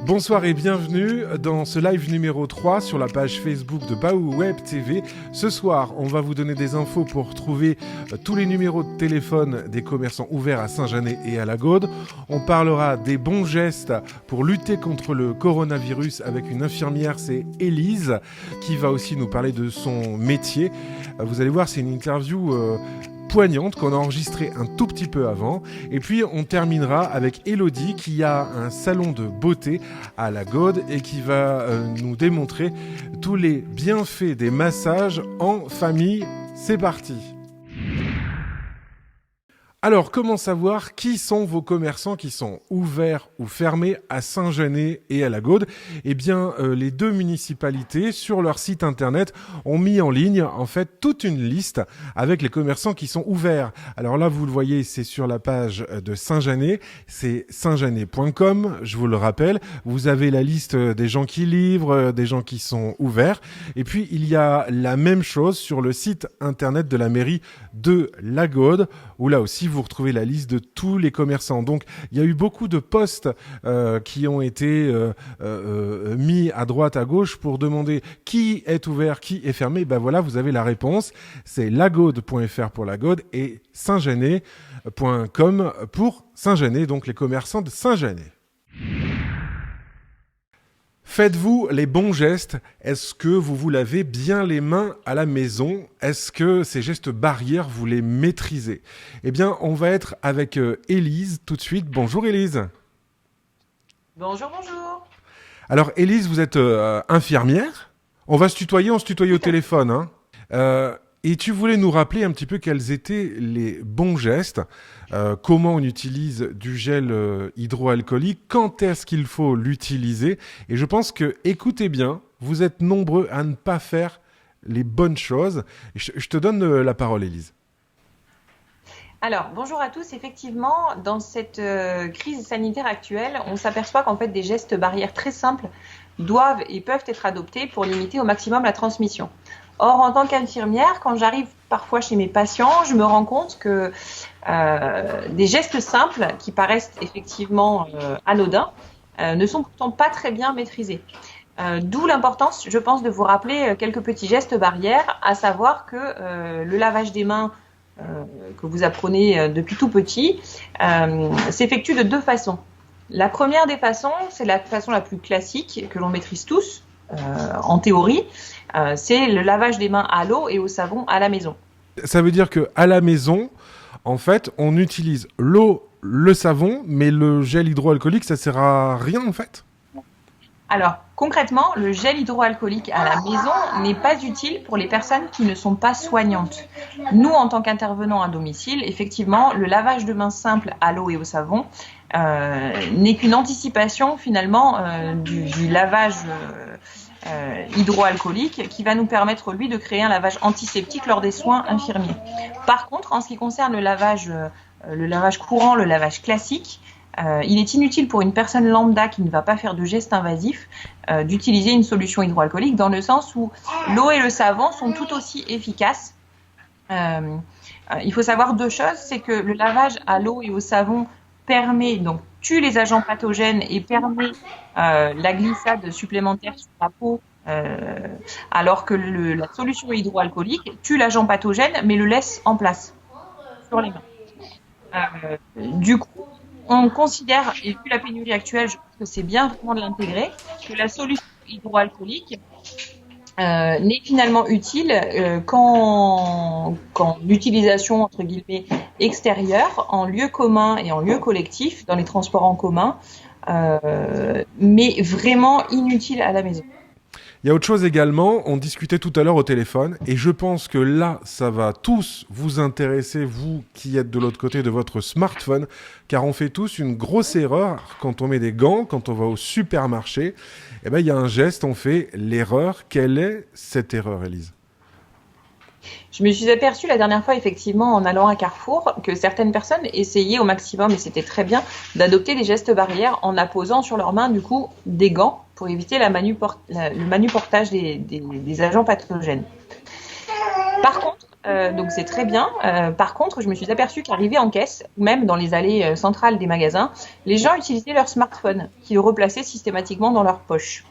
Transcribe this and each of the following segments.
Bonsoir et bienvenue dans ce live numéro 3 sur la page Facebook de Baou Web TV. Ce soir, on va vous donner des infos pour trouver tous les numéros de téléphone des commerçants ouverts à Saint-Janet et à la Gaude. On parlera des bons gestes pour lutter contre le coronavirus avec une infirmière, c'est Élise, qui va aussi nous parler de son métier. Vous allez voir, c'est une interview poignante qu'on a enregistrée un tout petit peu avant. Et puis on terminera avec Elodie qui a un salon de beauté à la Gaude et qui va nous démontrer tous les bienfaits des massages en famille. C'est parti. Alors, comment savoir qui sont vos commerçants qui sont ouverts ou fermés à Saint-Janet et à la Gaude ? Eh bien, les deux municipalités, sur leur site internet, ont mis en ligne, en fait, toute une liste avec les commerçants qui sont ouverts. Alors là, vous le voyez, c'est sur la page de Saint-Janet, c'est saintjanet.com, je vous le rappelle. Vous avez la liste des gens qui livrent, des gens qui sont ouverts. Et puis, il y a la même chose sur le site internet de la mairie de la Gaude, où là aussi, vous retrouvez la liste de tous les commerçants. Donc, il y a eu beaucoup de posts qui ont été mis à droite, à gauche pour demander qui est ouvert, qui est fermé. Ben voilà, vous avez la réponse. C'est lagaude.fr pour la Gaude et saintjanet.com pour Saint-Janet, donc les commerçants de Saint-Janet. Faites-vous les bons gestes ? Est-ce que vous vous lavez bien les mains à la maison ? Est-ce que ces gestes barrières, vous les maîtrisez ? Eh bien, on va être avec Élise tout de suite. Bonjour Élise. Bonjour, bonjour. Alors Élise, vous êtes infirmière. On va se tutoyer au téléphone. Hein. Et tu voulais nous rappeler un petit peu quels étaient les bons gestes, comment on utilise du gel hydroalcoolique, quand est-ce qu'il faut l'utiliser. Et je pense que, écoutez bien, vous êtes nombreux à ne pas faire les bonnes choses. Et je te donne la parole, Élise. Alors, bonjour à tous. Effectivement, dans cette crise sanitaire actuelle, on s'aperçoit qu'en fait, des gestes barrières très simples doivent et peuvent être adoptés pour limiter au maximum la transmission. Or, en tant qu'infirmière, quand j'arrive parfois chez mes patients, je me rends compte que des gestes simples qui paraissent effectivement anodins ne sont pourtant pas très bien maîtrisés. D'où l'importance, je pense, de vous rappeler quelques petits gestes barrières, à savoir que le lavage des mains que vous apprenez depuis tout petit s'effectue de deux façons. La première des façons, c'est la façon la plus classique que l'on maîtrise tous en théorie. C'est le lavage des mains à l'eau et au savon à la maison. Ça veut dire qu'à la maison, en fait, on utilise l'eau, le savon, mais le gel hydroalcoolique, ça sert à rien en fait ? Alors, concrètement, le gel hydroalcoolique à la maison n'est pas utile pour les personnes qui ne sont pas soignantes. Nous, en tant qu'intervenants à domicile, effectivement, le lavage de mains simple à l'eau et au savon n'est qu'une anticipation finalement du lavage hydroalcoolique qui va nous permettre, lui, de créer un lavage antiseptique lors des soins infirmiers. Par contre, en ce qui concerne le lavage courant, le lavage classique, il est inutile pour une personne lambda qui ne va pas faire de gestes invasifs d'utiliser une solution hydroalcoolique dans le sens où l'eau et le savon sont tout aussi efficaces. Il faut savoir deux choses, c'est que le lavage à l'eau et au savon tue les agents pathogènes et permet la glissade supplémentaire sur la peau, alors que la solution hydroalcoolique tue l'agent pathogène mais le laisse en place sur les mains. Du coup, on considère, et vu la pénurie actuelle, je pense que c'est bien vraiment de l'intégrer, que la solution hydroalcoolique n'est finalement utile qu'en utilisation entre guillemets extérieure, en lieu commun et en lieu collectif, dans les transports en commun, mais vraiment inutile à la maison. Il y a autre chose également, on discutait tout à l'heure au téléphone, et je pense que là, ça va tous vous intéresser, vous qui êtes de l'autre côté de votre smartphone, car on fait tous une grosse erreur quand on met des gants, quand on va au supermarché. Eh ben, il y a un geste, on fait l'erreur. Quelle est cette erreur, Élise ? Je me suis aperçue la dernière fois, effectivement, en allant à Carrefour, que certaines personnes essayaient au maximum, et c'était très bien, d'adopter des gestes barrières en apposant sur leurs mains, du coup, des gants pour éviter le manuportage des agents pathogènes. Par contre, donc c'est très bien. Par contre, je me suis aperçue qu'arrivé en caisse, même dans les allées centrales des magasins, les gens utilisaient leur smartphone, qu'ils replaçaient systématiquement dans leur poche.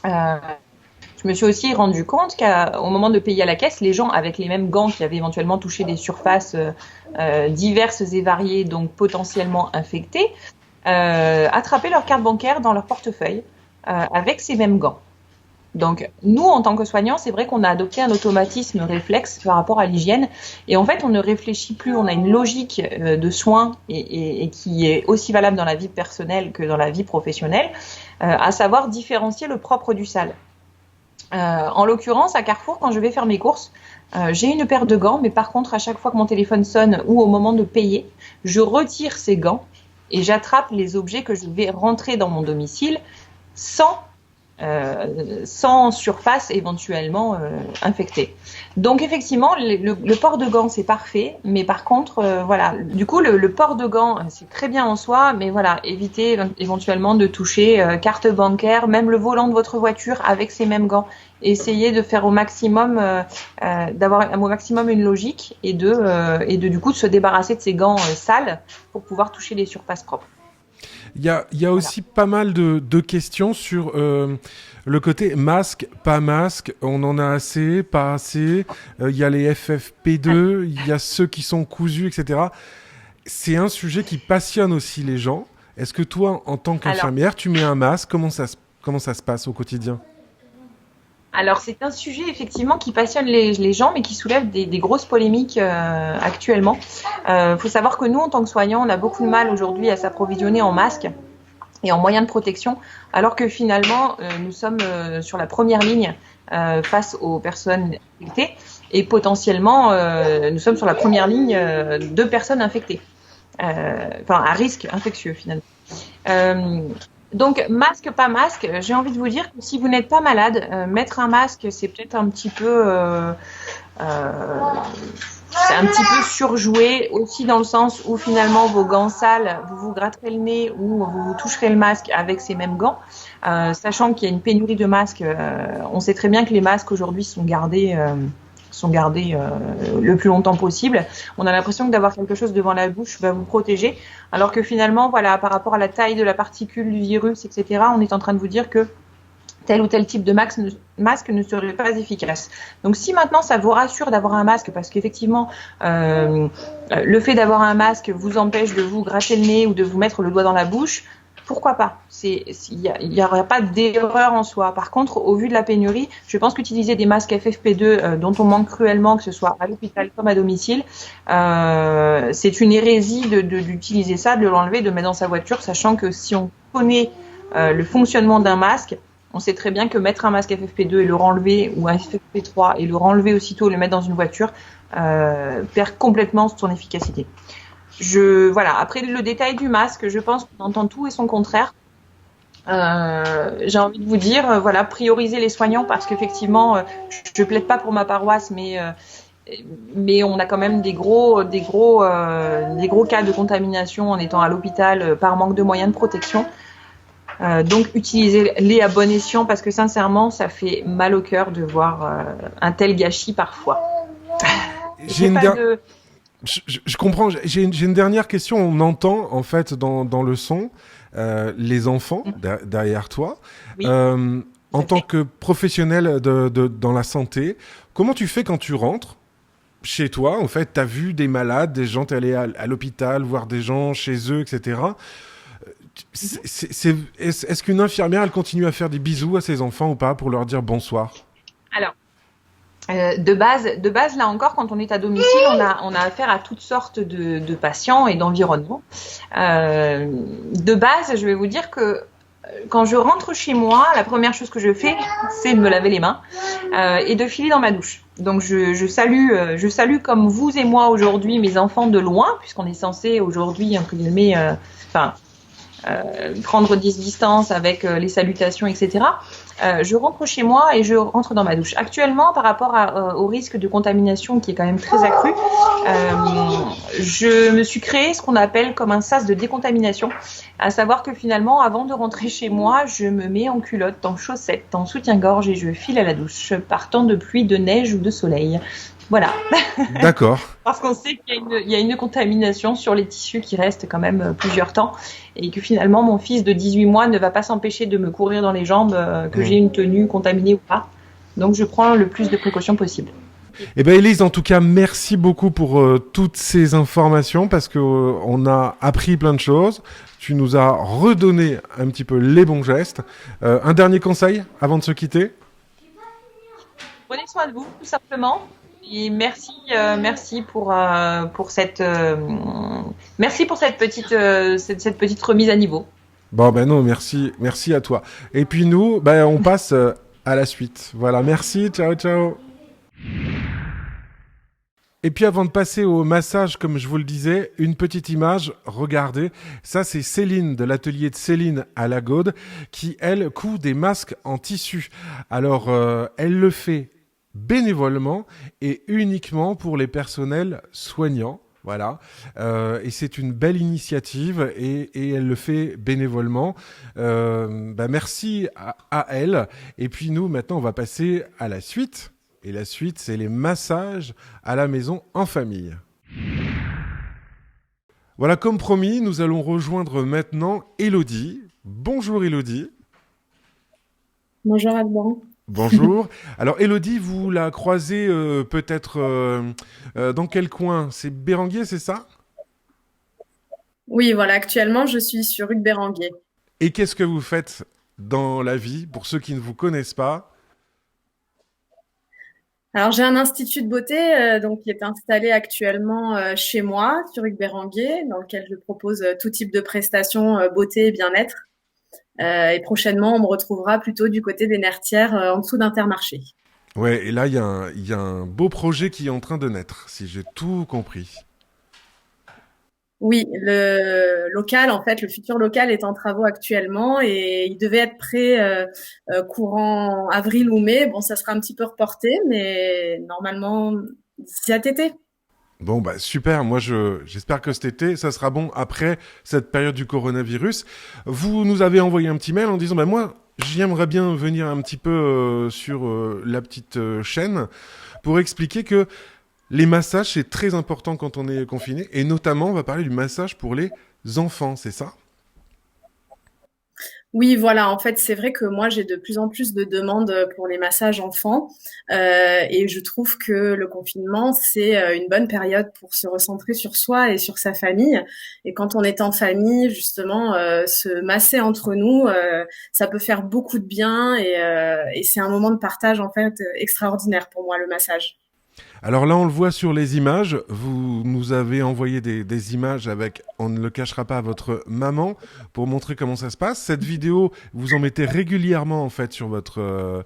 Je me suis aussi rendu compte qu'au moment de payer à la caisse, les gens avec les mêmes gants qui avaient éventuellement touché des surfaces diverses et variées, donc potentiellement infectées, attrapaient leur carte bancaire dans leur portefeuille avec ces mêmes gants. Donc, nous, en tant que soignants, c'est vrai qu'on a adopté un automatisme réflexe par rapport à l'hygiène. Et en fait, on ne réfléchit plus, on a une logique de soins et qui est aussi valable dans la vie personnelle que dans la vie professionnelle, à savoir différencier le propre du sale. En l'occurrence, à Carrefour, quand je vais faire mes courses, j'ai une paire de gants, mais par contre, à chaque fois que mon téléphone sonne ou au moment de payer, je retire ces gants et j'attrape les objets que je vais rentrer dans mon domicile sans surface éventuellement infectée. Donc effectivement, le port de gants c'est parfait, mais par contre, voilà, du coup le port de gants c'est très bien en soi, mais voilà, évitez éventuellement de toucher carte bancaire, même le volant de votre voiture avec ces mêmes gants. Essayez de faire au maximum, d'avoir au maximum une logique et de du coup de se débarrasser de ces gants sales pour pouvoir toucher les surfaces propres. Il y a aussi pas mal de questions sur le côté masque, pas masque. On en a assez, pas assez. Il y a les FFP2, il y a ceux qui sont cousus, etc. C'est un sujet qui passionne aussi les gens. Est-ce que toi, en tant qu'infirmière, tu mets un masque ? Comment ça se passe au quotidien ? Alors, c'est un sujet effectivement qui passionne les gens, mais qui soulève des grosses polémiques actuellement. Faut savoir que nous, en tant que soignants, on a beaucoup de mal aujourd'hui à s'approvisionner en masques et en moyens de protection, alors que finalement, nous sommes sur la première ligne face aux personnes infectées et potentiellement, nous sommes sur la première ligne de personnes infectées, à risque infectieux finalement. Donc, masque, pas masque, j'ai envie de vous dire que si vous n'êtes pas malade, mettre un masque, c'est peut-être un petit peu surjoué, aussi dans le sens où finalement vos gants sales, vous vous gratterez le nez ou vous vous toucherez le masque avec ces mêmes gants. Sachant qu'il y a une pénurie de masques, on sait très bien que les masques aujourd'hui sont gardés le plus longtemps possible. On a l'impression que d'avoir quelque chose devant la bouche va vous protéger, alors que finalement, voilà, par rapport à la taille de la particule du virus, etc., on est en train de vous dire que tel ou tel type de masque ne serait pas efficace. Donc si maintenant ça vous rassure d'avoir un masque, parce qu'effectivement le fait d'avoir un masque vous empêche de vous gratter le nez ou de vous mettre le doigt dans la bouche, pourquoi pas ? Il n'y aurait pas d'erreur en soi. Par contre, au vu de la pénurie, je pense qu'utiliser des masques FFP2 dont on manque cruellement, que ce soit à l'hôpital comme à domicile, c'est une hérésie d'utiliser ça, de l'enlever, de le mettre dans sa voiture, sachant que si on connaît le fonctionnement d'un masque, on sait très bien que mettre un masque FFP2 et le renlever, ou un FFP3 et le renlever aussitôt et le mettre dans une voiture, perd complètement son efficacité. Voilà. Après le détail du masque, je pense qu'on entend tout et son contraire. J'ai envie de vous dire, voilà, priorisez les soignants parce qu'effectivement, je plaide pas pour ma paroisse, mais on a quand même des gros cas de contamination en étant à l'hôpital par manque de moyens de protection. Donc utilisez-les à bon escient parce que sincèrement, ça fait mal au cœur de voir un tel gâchis parfois. Je comprends. J'ai une dernière question. On entend en fait dans le son les enfants derrière toi. Oui. En tant que professionnel dans la santé, comment tu fais quand tu rentres chez toi ? En fait, t'as vu des malades, des gens, t'es allé à l'hôpital voir des gens chez eux, etc. Est-ce qu'une infirmière, elle continue à faire des bisous à ses enfants ou pas pour leur dire bonsoir ? Alors. De base, là encore, quand on est à domicile, on a affaire à toutes sortes de patients et d'environnements. De base, je vais vous dire que quand je rentre chez moi, la première chose que je fais, c'est de me laver les mains et de filer dans ma douche. Donc je salue comme vous et moi aujourd'hui mes enfants de loin, puisqu'on est censé aujourd'hui entre guillemets, prendre des distances avec les salutations, etc. Je rentre chez moi et je rentre dans ma douche. Actuellement, par rapport au risque de contamination qui est quand même très accru, je me suis créé ce qu'on appelle comme un sas de décontamination, à savoir que finalement, avant de rentrer chez moi, je me mets en culotte, en chaussettes, en soutien-gorge et je file à la douche, partant de pluie, de neige ou de soleil. Voilà. D'accord. Parce qu'on sait qu'il y a une contamination sur les tissus qui reste quand même plusieurs temps et que finalement mon fils de 18 mois ne va pas s'empêcher de me courir dans les jambes que j'ai une tenue contaminée ou pas. Donc je prends le plus de précautions possible. Eh ben Élise, en tout cas, merci beaucoup pour toutes ces informations parce que on a appris plein de choses. Tu nous as redonné un petit peu les bons gestes. Un dernier conseil avant de se quitter? Prenez soin de vous, tout simplement. Et merci pour cette cette petite remise à niveau. Bon ben non, merci à toi. Et puis nous, ben on passe à la suite. Voilà, merci, ciao ciao. Et puis avant de passer au massage, comme je vous le disais, une petite image, regardez, ça c'est Céline de l'atelier de Céline à la Gaude qui, elle, coud des masques en tissu. Alors, elle le fait bénévolement et uniquement pour les personnels soignants. Voilà, et c'est une belle initiative et elle le fait bénévolement. Merci à elle. Et puis nous, maintenant, on va passer à la suite. Et la suite, c'est les massages à la maison en famille. Voilà, comme promis, nous allons rejoindre maintenant Élodie. Bonjour Élodie. Bonjour Alban. Bonjour. Alors Élodie, vous la croisez peut-être dans quel coin? C'est Béranguier, c'est ça? Oui, voilà, actuellement je suis sur rue de Béranguier. Et qu'est-ce que vous faites dans la vie, pour ceux qui ne vous connaissent pas? Alors j'ai un institut de beauté donc qui est installé actuellement chez moi sur rue de Béranguier, dans lequel je propose tout type de prestations beauté et bien-être. Et prochainement, on me retrouvera plutôt du côté des Nertières, en dessous d'Intermarché. Ouais, et là, il y a un beau projet qui est en train de naître, si j'ai tout compris. Oui, le local, en fait, le futur local est en travaux actuellement et il devait être prêt courant avril ou mai. Bon, ça sera un petit peu reporté, mais normalement, d'ici cet été. Bon, bah super, j'espère que cet été, ça sera bon après cette période du coronavirus. Vous nous avez envoyé un petit mail en disant, bah moi, j'aimerais bien venir un petit peu sur la petite chaîne pour expliquer que les massages, c'est très important quand on est confiné, et notamment, on va parler du massage pour les enfants, c'est ça? Oui, voilà. En fait, c'est vrai que moi, j'ai de plus en plus de demandes pour les massages enfants, et je trouve que le confinement, c'est une bonne période pour se recentrer sur soi et sur sa famille. Et quand on est en famille, justement, se masser entre nous, ça peut faire beaucoup de bien, et c'est un moment de partage en fait extraordinaire pour moi, le massage. Alors là, on le voit sur les images. Vous nous avez envoyé des images avec, on ne le cachera pas, votre maman pour montrer comment ça se passe. Cette vidéo, vous en mettez régulièrement en fait sur votre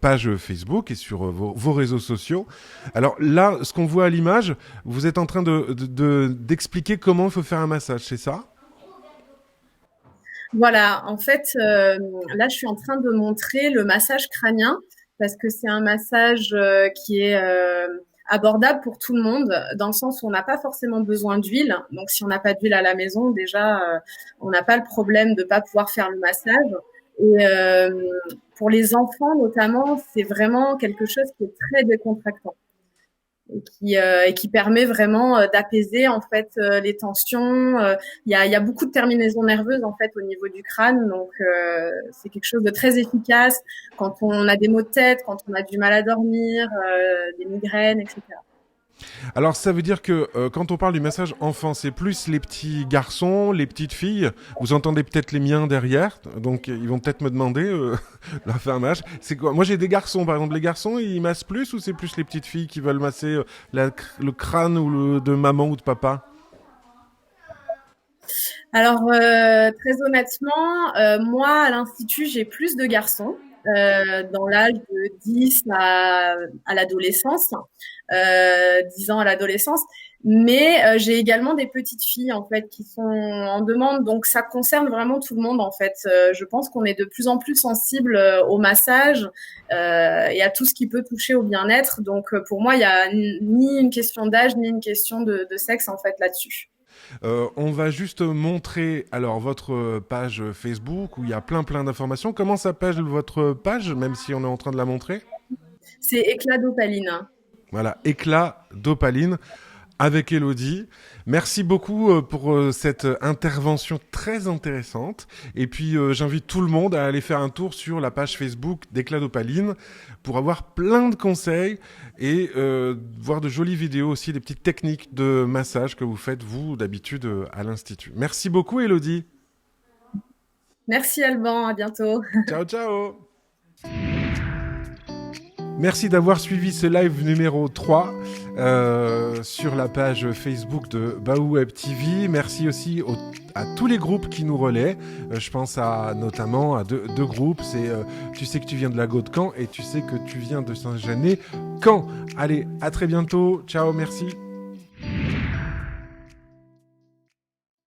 page Facebook et sur vos réseaux sociaux. Alors là, ce qu'on voit à l'image, vous êtes en train d'expliquer comment il faut faire un massage, c'est ça? Voilà, en fait, là, je suis en train de montrer le massage crânien parce que c'est un massage qui est abordable pour tout le monde, dans le sens où on n'a pas forcément besoin d'huile. Donc, si on n'a pas d'huile à la maison, déjà, on n'a pas le problème de pas pouvoir faire le massage. Et pour les enfants, notamment, c'est vraiment quelque chose qui est très décontractant et qui permet vraiment d'apaiser en fait les tensions. Il y a beaucoup de terminaisons nerveuses en fait au niveau du crâne, donc c'est quelque chose de très efficace quand on a des maux de tête, quand on a du mal à dormir, des migraines, etc. Alors ça veut dire que quand on parle du massage enfant, c'est plus les petits garçons, les petites filles. Vous entendez peut-être les miens derrière, donc ils vont peut-être me demander leur faire un massage. C'est quoi? Moi j'ai des garçons, par exemple. Les garçons, ils massent plus ou c'est plus les petites filles qui veulent masser le crâne de maman ou de papa? Alors très honnêtement, moi à l'institut j'ai plus de garçons. Dans l'âge de 10 à l'adolescence, 10 ans à l'adolescence. Mais j'ai également des petites filles en fait qui sont en demande, donc ça concerne vraiment tout le monde en fait. Je pense qu'on est de plus en plus sensible au massage et à tout ce qui peut toucher au bien-être. Donc pour moi, il y a ni une question d'âge ni une question de sexe en fait là-dessus. On va juste montrer alors votre page Facebook où il y a plein d'informations. Comment s'appelle votre page, même si on est en train de la montrer? C'est Éclat d'Opaline. Voilà, Éclat d'Opaline avec Elodie. Merci beaucoup pour cette intervention très intéressante. Et puis, j'invite tout le monde à aller faire un tour sur la page Facebook d'Éclat d'Opaline pour avoir plein de conseils et voir de jolies vidéos aussi, des petites techniques de massage que vous faites, vous, d'habitude, à l'Institut. Merci beaucoup, Elodie. Merci Alban, à bientôt. Ciao, ciao. Merci d'avoir suivi ce live numéro 3 sur la page Facebook de Baou Web TV. Merci aussi à tous les groupes qui nous relaient. Je pense notamment à deux groupes. C'est Tu sais que tu viens de la Gaude Caen et Tu sais que tu viens de Saint-Genès Caen. Allez, à très bientôt. Ciao, merci.